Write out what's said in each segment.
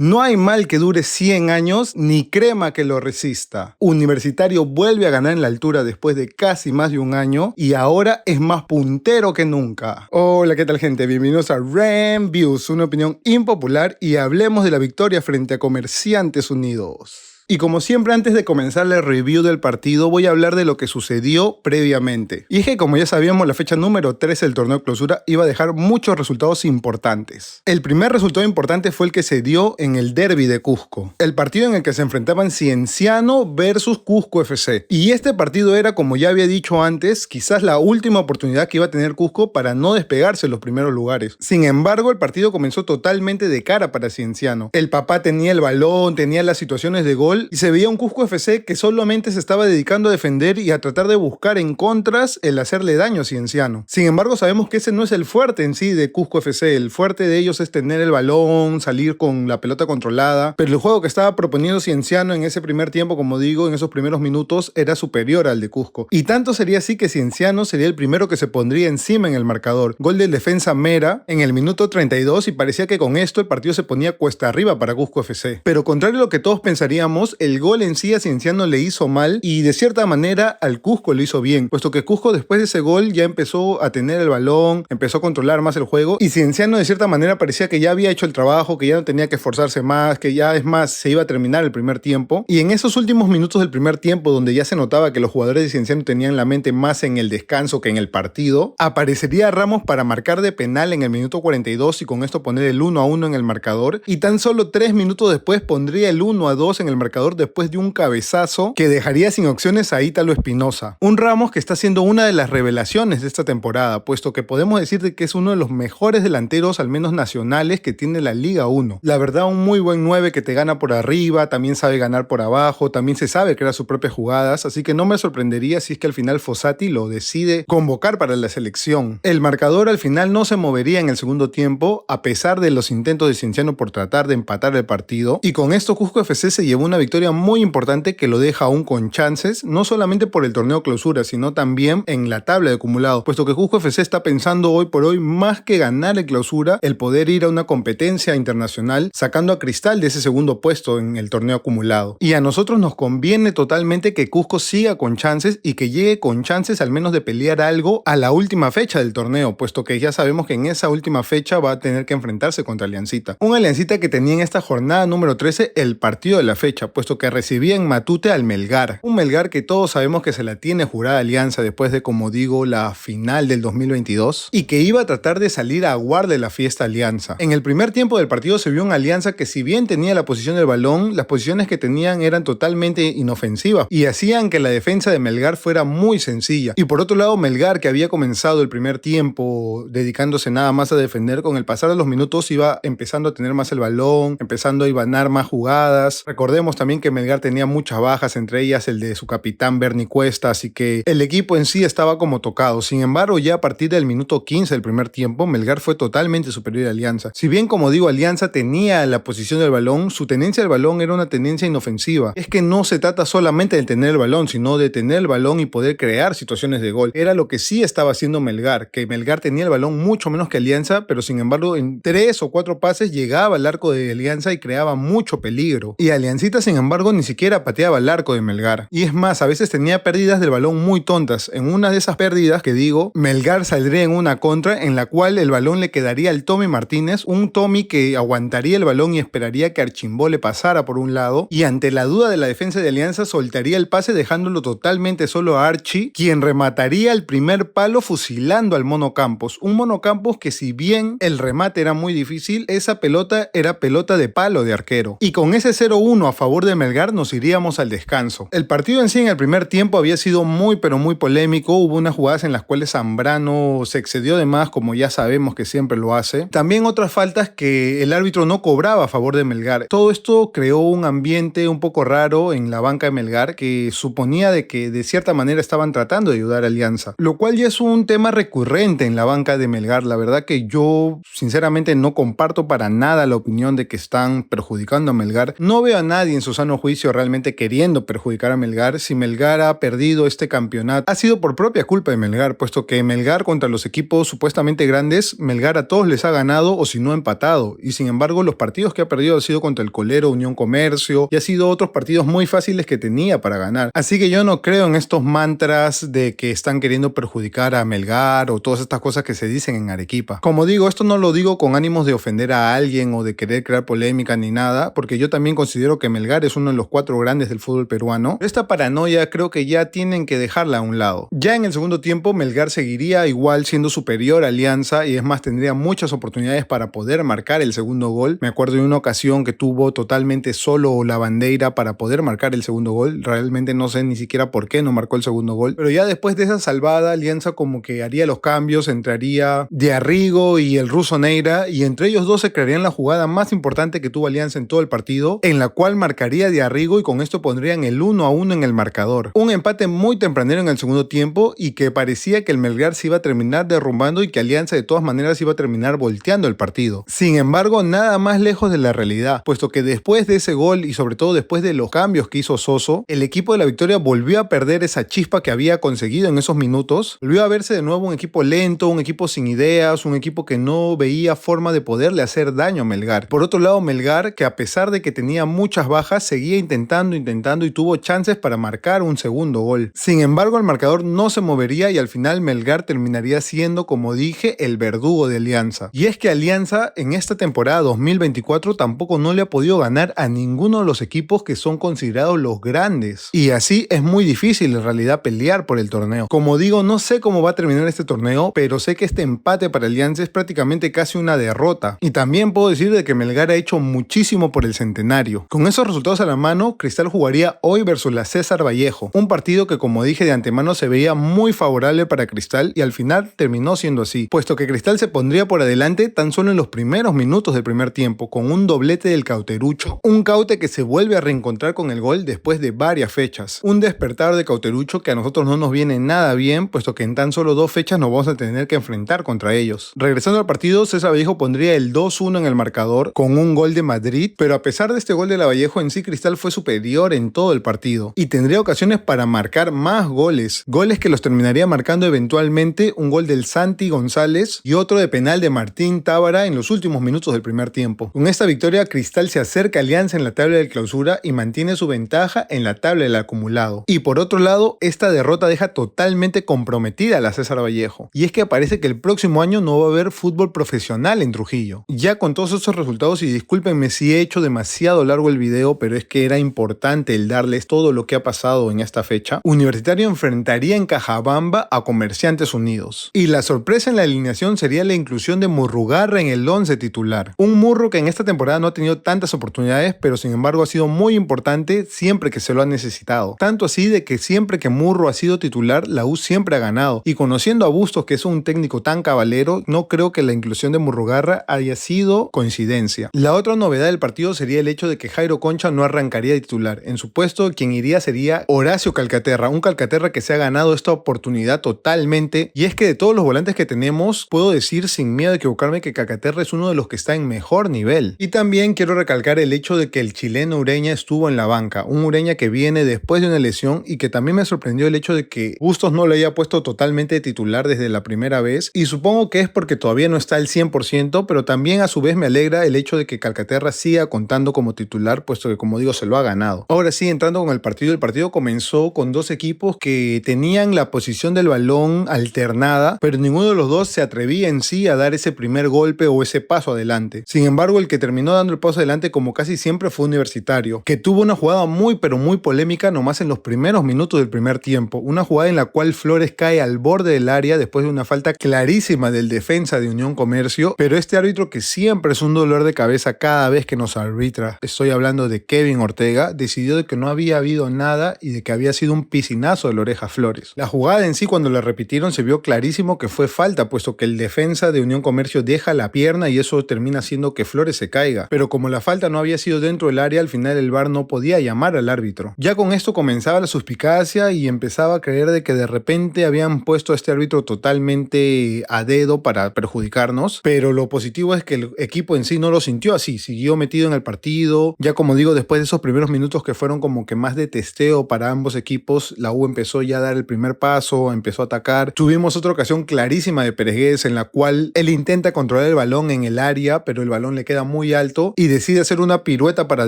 No hay mal que dure 100 años ni crema que lo resista. Universitario vuelve a ganar en la altura después de casi más de un año y ahora es más puntero que nunca. Hola, ¿qué tal, gente? Bienvenidos a Reviews, una opinión impopular, y hablemos de la victoria frente a Comerciantes Unidos. Y como siempre, antes de comenzar la review del partido, voy a hablar de lo que sucedió previamente. Y es que, como ya sabíamos, la fecha número 13 del torneo de clausura iba a dejar muchos resultados importantes. El primer resultado importante fue el que se dio en el derbi de Cusco, el partido en el que se enfrentaban Cienciano versus Cusco FC. Y este partido era, como ya había dicho antes, quizás la última oportunidad que iba a tener Cusco para no despegarse en los primeros lugares. Sin embargo, el partido comenzó totalmente de cara para Cienciano. El papá tenía el balón, tenía las situaciones de gol, y se veía un Cusco FC que solamente se estaba dedicando a defender y a tratar de buscar en contras el hacerle daño a Cienciano. Sin embargo, sabemos que ese no es el fuerte en sí de Cusco FC. El fuerte de ellos es tener el balón, salir con la pelota controlada, pero el juego que estaba proponiendo Cienciano en ese primer tiempo, como digo, en esos primeros minutos, era superior al de Cusco. Y tanto sería así que Cienciano sería el primero que se pondría encima en el marcador. Gol del defensa Mera en el minuto 32, y parecía que con esto el partido se ponía cuesta arriba para Cusco FC. Pero contrario a lo que todos pensaríamos, el gol en sí a Cienciano le hizo mal y de cierta manera al Cusco le hizo bien, puesto que Cusco después de ese gol ya empezó a tener el balón, empezó a controlar más el juego, y Cienciano de cierta manera parecía que ya había hecho el trabajo, que ya no tenía que esforzarse más, que ya es más, se iba a terminar el primer tiempo. Y en esos últimos minutos del primer tiempo, donde ya se notaba que los jugadores de Cienciano tenían la mente más en el descanso que en el partido, aparecería Ramos para marcar de penal en el minuto 42 y con esto poner el 1-1 en el marcador, y tan solo 3 minutos después pondría el 1-2 en el marcador después de un cabezazo que dejaría sin opciones a Ítalo Espinosa. Un Ramos que está siendo una de las revelaciones de esta temporada, puesto que podemos decir que es uno de los mejores delanteros, al menos nacionales, que tiene la Liga 1. La verdad, un muy buen 9 que te gana por arriba, también sabe ganar por abajo, también se sabe crear sus propias jugadas, así que no me sorprendería si es que al final Fossati lo decide convocar para la selección. El marcador al final no se movería en el segundo tiempo, a pesar de los intentos de Cienciano por tratar de empatar el partido, y con esto Cusco FC se llevó una victoria muy importante que lo deja aún con chances, no solamente por el torneo clausura, sino también en la tabla de acumulados, puesto que Cusco FC está pensando hoy por hoy, más que ganar el clausura, el poder ir a una competencia internacional, sacando a Cristal de ese segundo puesto en el torneo acumulado. Y a nosotros nos conviene totalmente que Cusco siga con chances y que llegue con chances al menos de pelear algo a la última fecha del torneo, puesto que ya sabemos que en esa última fecha va a tener que enfrentarse contra Aliancita. Un Aliancita que tenía en esta jornada número 13 el partido de la fecha, puesto que recibía en Matute al Melgar. Un Melgar que todos sabemos que se la tiene jurada Alianza después de, como digo, la final del 2022, y que iba a tratar de salir a aguar de la fiesta Alianza. En el primer tiempo del partido se vio una Alianza que, si bien tenía la posición del balón, las posiciones que tenían eran totalmente inofensivas y hacían que la defensa de Melgar fuera muy sencilla. Y por otro lado, Melgar, que había comenzado el primer tiempo dedicándose nada más a defender, con el pasar de los minutos iba empezando a tener más el balón, empezando a ibanar más jugadas. Recordemos también que Melgar tenía muchas bajas, entre ellas el de su capitán Bernie Cuesta, así que el equipo en sí estaba como tocado. Sin embargo, ya a partir del minuto 15 del primer tiempo, Melgar fue totalmente superior a Alianza. Si bien, como digo, Alianza tenía la posición del balón, su tenencia del balón era una tenencia inofensiva. Es que no se trata solamente de tener el balón, sino de tener el balón y poder crear situaciones de gol. Era lo que sí estaba haciendo Melgar, que Melgar tenía el balón mucho menos que Alianza, pero sin embargo en 3 o 4 pases llegaba al arco de Alianza y creaba mucho peligro. Y Aliancita, sin embargo, ni siquiera pateaba el arco de Melgar. Y es más, a veces tenía pérdidas del balón muy tontas. En una de esas pérdidas que digo, Melgar saldría en una contra en la cual el balón le quedaría al Tommy Martínez, un Tommy que aguantaría el balón y esperaría que Archimbó le pasara por un lado, y ante la duda de la defensa de Alianza soltaría el pase dejándolo totalmente solo a Archie, quien remataría el primer palo fusilando al Mono Campos. Un Mono Campos que, si bien el remate era muy difícil, esa pelota era pelota de palo de arquero. Y con ese 0-1 a favor de Melgar nos iríamos al descanso. El partido en sí en el primer tiempo había sido muy pero muy polémico. Hubo unas jugadas en las cuales Zambrano se excedió de más, como ya sabemos que siempre lo hace. También otras faltas que el árbitro no cobraba a favor de Melgar. Todo esto creó un ambiente un poco raro en la banca de Melgar, que suponía de que de cierta manera estaban tratando de ayudar a Alianza, lo cual ya es un tema recurrente en la banca de Melgar. La verdad que yo sinceramente no comparto para nada la opinión de que están perjudicando a Melgar. No veo a nadie en su sano juicio realmente queriendo perjudicar a Melgar. Si Melgar ha perdido este campeonato, ha sido por propia culpa de Melgar, puesto que Melgar contra los equipos supuestamente grandes, Melgar a todos les ha ganado o si no empatado, y sin embargo los partidos que ha perdido han sido contra el Colero, Unión Comercio, y ha sido otros partidos muy fáciles que tenía para ganar. Así que yo no creo en estos mantras de que están queriendo perjudicar a Melgar o todas estas cosas que se dicen en Arequipa. Como digo, esto no lo digo con ánimos de ofender a alguien o de querer crear polémica ni nada, porque yo también considero que Melgar es uno de los 4 grandes del fútbol peruano. Pero esta paranoia creo que ya tienen que dejarla a un lado. Ya en el segundo tiempo Melgar seguiría igual siendo superior a Alianza y es más tendría muchas oportunidades para poder marcar el segundo gol. Me acuerdo de una ocasión que tuvo totalmente solo la bandera para poder marcar el segundo gol. Realmente no sé ni siquiera por qué no marcó el segundo gol. Pero ya después de esa salvada, Alianza como que haría los cambios, entraría de Arrigo y el ruso Neira, y entre ellos dos se crearían la jugada más importante que tuvo Alianza en todo el partido, en la cual marcaría de Arrigo y con esto pondrían el 1-1 en el marcador. Un empate muy tempranero en el segundo tiempo y que parecía que el Melgar se iba a terminar derrumbando y que Alianza de todas maneras iba a terminar volteando el partido. Sin embargo, nada más lejos de la realidad, puesto que después de ese gol y sobre todo después de los cambios que hizo Soso, el equipo de La Victoria volvió a perder esa chispa que había conseguido en esos minutos. Volvió a verse de nuevo un equipo lento, un equipo sin ideas, un equipo que no veía forma de poderle hacer daño a Melgar. Por otro lado, Melgar, que a pesar de que tenía muchas bajas, seguía intentando y tuvo chances para marcar un segundo gol. Sin embargo, el marcador no se movería y al final Melgar terminaría siendo, como dije, el verdugo de Alianza. Y es que Alianza en esta temporada 2024 tampoco no le ha podido ganar a ninguno de los equipos que son considerados los grandes. Y así es muy difícil en realidad pelear por el torneo. Como digo, no sé cómo va a terminar este torneo, pero sé que este empate para Alianza es prácticamente casi una derrota. Y también puedo decir de que Melgar ha hecho muchísimo por el centenario. Con esos resultados a la mano, Cristal jugaría hoy versus la César Vallejo, un partido que, como dije de antemano, se veía muy favorable para Cristal y al final terminó siendo así, puesto que Cristal se pondría por adelante tan solo en los primeros minutos del primer tiempo con un doblete del Cauterucho, un Caute que se vuelve a reencontrar con el gol después de varias fechas, un despertar de Cauterucho que a nosotros no nos viene nada bien, puesto que en tan solo 2 fechas nos vamos a tener que enfrentar contra ellos. Regresando al partido, César Vallejo pondría el 2-1 en el marcador con un gol de Madrid, pero a pesar de este gol de la Vallejo, en sí Cristal fue superior en todo el partido y tendría ocasiones para marcar más goles que los terminaría marcando eventualmente un gol del Santi González y otro de penal de Martín Tábara en los últimos minutos del primer tiempo. Con esta victoria, Cristal se acerca a Alianza en la tabla de clausura y mantiene su ventaja en la tabla del acumulado. Y por otro lado, esta derrota deja totalmente comprometida a la César Vallejo. Y es que parece que el próximo año no va a haber fútbol profesional en Trujillo. Ya con todos estos resultados, y discúlpenme si he hecho demasiado largo el video, pero es que era importante el darles todo lo que ha pasado en esta fecha, Universitario enfrentaría en Cajabamba a Comerciantes Unidos. Y la sorpresa en la alineación sería la inclusión de Murrugarra en el 11 titular. Un Murro que en esta temporada no ha tenido tantas oportunidades, pero sin embargo ha sido muy importante siempre que se lo ha necesitado. Tanto así de que siempre que Murro ha sido titular, la U siempre ha ganado. Y conociendo a Bustos, que es un técnico tan cabalero, no creo que la inclusión de Murrugarra haya sido coincidencia. La otra novedad del partido sería el hecho de que Jairo Concha no arrancaría de titular. En su puesto, quien iría sería Horacio Calcaterra, un Calcaterra que se ha ganado esta oportunidad totalmente. Y es que de todos los volantes que tenemos, puedo decir sin miedo de equivocarme que Calcaterra es uno de los que está en mejor nivel. Y también quiero recalcar el hecho de que el chileno Ureña estuvo en la banca, un Ureña que viene después de una lesión y que también me sorprendió el hecho de que Bustos no lo haya puesto totalmente de titular desde la primera vez, y supongo que es porque todavía no está al 100%, pero también a su vez me alegra el hecho de que Calcaterra siga contando como titular, puesto que, como digo, se lo ha ganado. Ahora sí, entrando con el partido comenzó con dos equipos que tenían la posición del balón alternada, pero ninguno de los dos se atrevía en sí a dar ese primer golpe o ese paso adelante. Sin embargo, el que terminó dando el paso adelante, como casi siempre, fue Universitario, que tuvo una jugada muy polémica nomás en los primeros minutos del primer tiempo, una jugada en la cual Flores cae al borde del área después de una falta clarísima del defensa de Unión Comercio, pero este árbitro, que siempre es un dolor de cabeza cada vez que nos arbitra, estoy hablando de Kevin Ortega, decidió de que no había habido nada y de que había sido un piscinazo de la oreja Flores. La jugada en sí, cuando la repitieron, se vio clarísimo que fue falta, puesto que el defensa de Unión Comercio deja la pierna y eso termina haciendo que Flores se caiga, pero como la falta no había sido dentro del área, al final el VAR no podía llamar al árbitro. Ya con esto comenzaba la suspicacia y empezaba a creer de que de repente habían puesto a este árbitro totalmente a dedo para perjudicarnos, pero lo positivo es que el equipo en sí no lo sintió así, siguió metido en el partido. Ya como digo, después de esos primeros minutos que fueron como que más de testeo para ambos equipos, la U empezó ya a dar el primer paso, empezó a atacar. Tuvimos otra ocasión clarísima de Pérez Guedes en la cual él intenta controlar el balón en el área, pero el balón le queda muy alto y decide hacer una pirueta para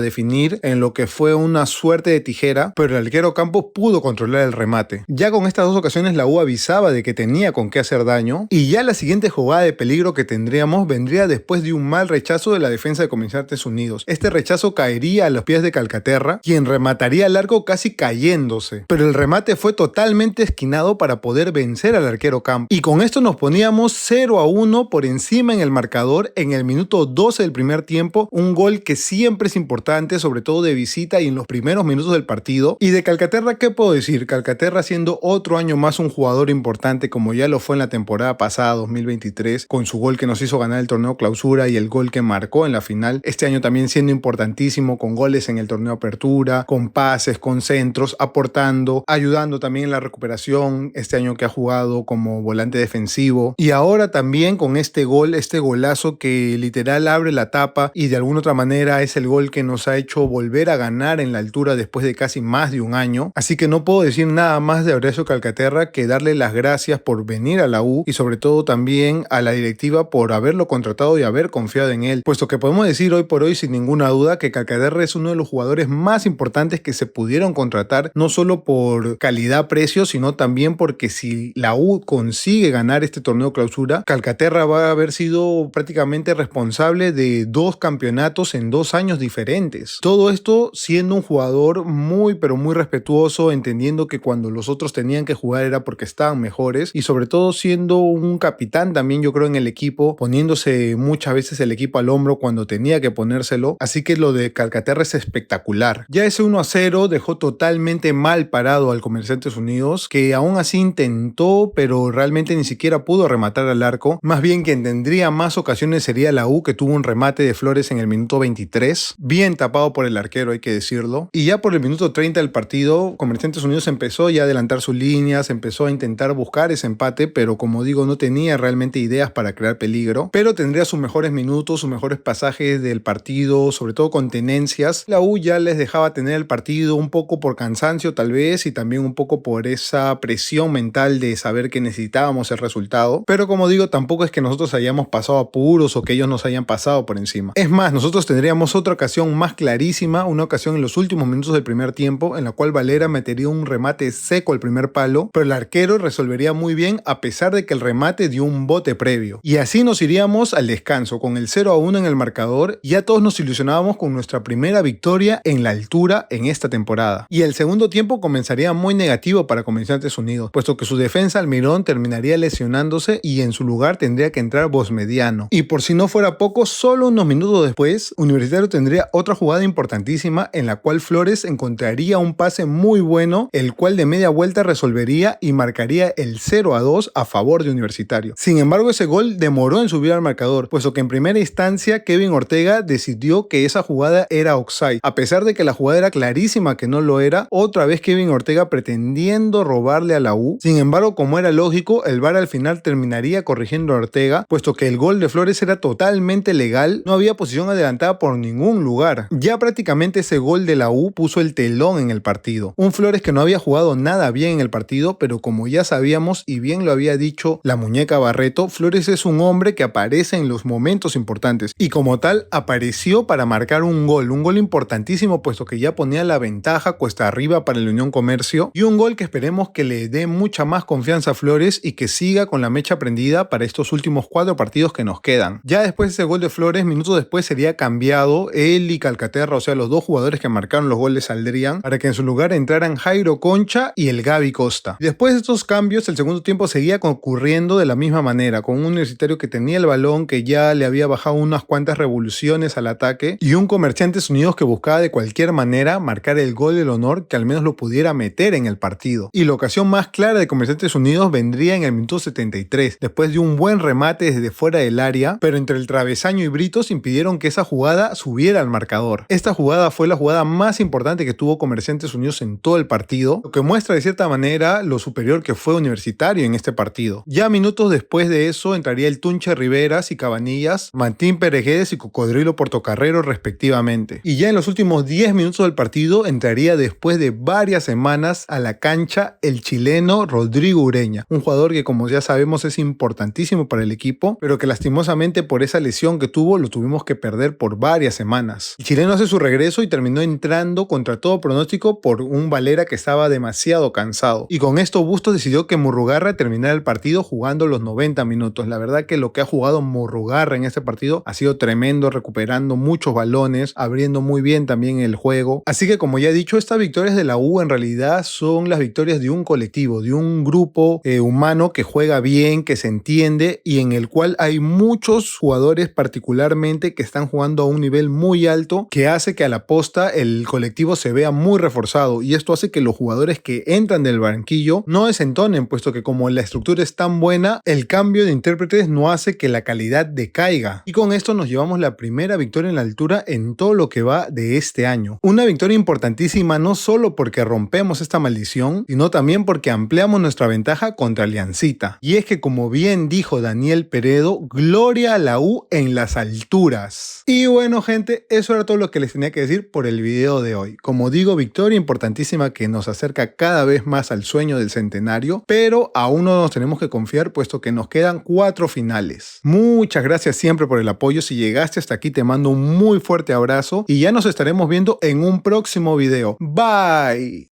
definir en lo que fue una suerte de tijera, pero el arquero Campos pudo controlar el remate. Ya con estas dos ocasiones la U avisaba de que tenía con qué hacer daño, y ya la siguiente jugada de peligro que tendríamos vendría después de un mal rechazo de la defensa de Comerciantes Unidos. Este rechazo caería a los pies de Calcaterra, quien remataría al arco casi cayéndose, pero el remate fue totalmente esquinado para poder vencer al arquero Campos, y con esto nos poníamos 0-1 por encima en el marcador en el minuto 12 del primer tiempo, un gol que siempre es importante, sobre todo de visita y en los primeros minutos del partido. Y de Calcaterra, ¿qué puedo decir? Calcaterra siendo otro año más un jugador importante, como ya lo fue en la temporada pasada, 2023, con su gol que nos hizo ganar el torneo clausura y el gol que marcó en la final. Este año también siendo importantísimo, con goles en el torneo apertura, con pases, con centros, aportando, ayudando también en la recuperación, este año que ha jugado como volante defensivo. Y ahora también con este gol, este golazo que literal abre la tapa y de alguna otra manera es el gol que nos ha hecho volver a ganar en la altura después de casi más de un año. Así que no puedo decir nada más de Horacio Calcaterra que darle las gracias por venir a la U y sobre todo también a la directiva por haberlo contratado y haber confiado en él, puesto que podemos decir hoy por hoy sin ninguna duda que Calcaterra es uno de los jugadores más importantes que se pudieron contratar, no solo por calidad-precio, sino también porque si la U consigue ganar este torneo clausura, Calcaterra va a haber sido prácticamente responsable de 2 campeonatos en 2 años diferentes. Todo esto siendo un jugador muy pero muy respetuoso, entendiendo que cuando los otros tenían que jugar era porque estaban mejores y sobre todo siendo un capitán también, yo creo, en el equipo, poniéndose muchas veces el equipo al hombro cuando tenía que ponérselo. Así que lo de Calcaterra es espectacular. Ya ese 1-0 dejó totalmente mal parado al Comerciantes Unidos, que aún así intentó, pero realmente ni siquiera pudo rematar al arco. Más bien quien tendría más ocasiones sería la U, que tuvo un remate de Flores en el minuto 23, bien tapado por el arquero, hay que decirlo. Y ya por el minuto 30 del partido, Comerciantes Unidos empezó ya a adelantar sus líneas, empezó a intentar buscar ese empate, pero como digo, no tenía realmente ideas para crear peligro, pero tendría sus mejores minutos, sus mejores pasajes del partido, sobre todo con tenencias. La U ya les dejaba tener el partido un poco por cansancio tal vez y también un poco por esa presión mental de saber que necesitábamos el resultado, pero como digo, tampoco es que nosotros hayamos pasado apuros o que ellos nos hayan pasado por encima. Es más, nosotros tendríamos otra ocasión más clarísima, una ocasión en los últimos minutos del primer tiempo, en la cual Valera metería un remate seco al primer palo, pero el arquero resolvería muy bien a pesar de que el remate dio un bote previo. Y así nos iríamos al descanso, con el 0-1 en el marcador, y ya todos nos ilusionábamos con nuestra primera victoria en la altura en esta temporada. Y el segundo tiempo comenzaría muy negativo para Comerciantes Unidos, puesto que su defensa Almirón terminaría lesionándose y en su lugar tendría que entrar Bosmediano. Y por si no fuera poco, solo unos minutos después, Universitario tendría otra jugada importantísima en la cual Flores encontraría un pase muy bueno, el cual de media vuelta resolvería y marcaría el 0-2 a favor de Universitario. Sin embargo, ese gol demoró en subir al marcador, puesto que en primera instancia Kevin Ortega decidió que esa jugada era offside, a pesar de que la jugada era clarísima que no lo era. Otra vez Kevin Ortega pretendiendo robarle a la U. Sin embargo, como era lógico, el VAR al final terminaría corrigiendo a Ortega, puesto que el gol de Flores era totalmente legal, no había posición adelantada por ningún lugar. Ya prácticamente ese gol de la U puso el telón en el partido. Un Flores que no había jugado nada bien en el partido, pero como ya sabíamos y bien lo había dicho la muñeca Barreto, Flores es un hombre que aparece en los momentos importantes y como tal apareció para marcar un gol importantísimo, puesto que ya ponía la ventaja cuesta arriba para el Unión Comercio, y un gol que esperemos que le dé mucha más confianza a Flores y que siga con la mecha prendida para estos últimos 4 partidos que nos quedan. Ya después de ese gol de Flores, minutos después sería cambiado él y Calcaterra, o sea los 2 jugadores que marcaron los goles saldrían para que en su lugar entraran Jairo Concha y el Gaby Costa. Después de estos cambios, el segundo tiempo seguía concurriendo de la misma manera, con un Universitario que tenía el balón, que ya le había bajado unas cuantas revoluciones al ataque, y un Comerciantes Unidos que buscaba de cualquier manera marcar el gol del honor que al menos lo pudiera meter en el partido. Y la ocasión más clara de Comerciantes Unidos vendría en el minuto 73, después de un buen remate desde fuera del área, pero entre el travesaño y Britos impidieron que esa jugada subiera al marcador. Esta jugada fue la jugada más importante que tuvo Comerciantes Unidos en todo el partido, lo que muestra de cierta manera lo superior que fue Universitario en este partido. Ya minutos después de eso entraría el Tunche Riveras y Cabanillas, Martín Pérez Guedes y Cocodrilo Portocarrero respectivamente. Y ya en los últimos 10 minutos del partido entraría después de varias semanas a la cancha el chileno Rodrigo Ureña, un jugador que como ya sabemos es importantísimo para el equipo, pero que lastimosamente por esa lesión que tuvo lo tuvimos que perder por varias semanas. El chileno hace su regreso y terminó entrando contra todo pronóstico por un Valera que estaba demasiado cansado. Y con esto Bustos decidió que Murrugarra terminara el partido jugando los 90 minutos. La verdad que lo que ha jugado Murrugarra en este partido ha sido tremendo, recuperando muchos balones, abriendo muy bien también el juego. Así que como ya he dicho, estas victorias de la U en realidad son las victorias de un colectivo, de un grupo humano que juega bien, que se entiende y en el cual hay muchos jugadores particularmente que están jugando a un nivel muy alto que hace que a la posta el colectivo se vea muy reforzado, y esto hace que los jugadores que entran del banquillo no desentonen, puesto que como la estructura es tan buena, el cambio de intérpretes no hace que la calidad decaiga. Y con esto nos llevamos la primera victoria en la altura en todo lo que va de este año. Una victoria importantísima no solo porque rompemos esta maldición, sino también porque ampliamos nuestra ventaja contra Aliancita. Y es que como bien dijo Daniel Peredo, gloria a la U en las alturas. Y bueno gente, eso era todo lo que les tenía que decir por el video de hoy. Como digo, victoria importantísima que nos acerca cada vez más al sueño del centenario, pero aún no nos tenemos que confiar puesto que nos quedan 4 finales. Muchas gracias siempre por el apoyo. Si llegaste hasta aquí te mando un muy fuerte abrazo y ya nos estaremos viendo en un próximo video. Bye.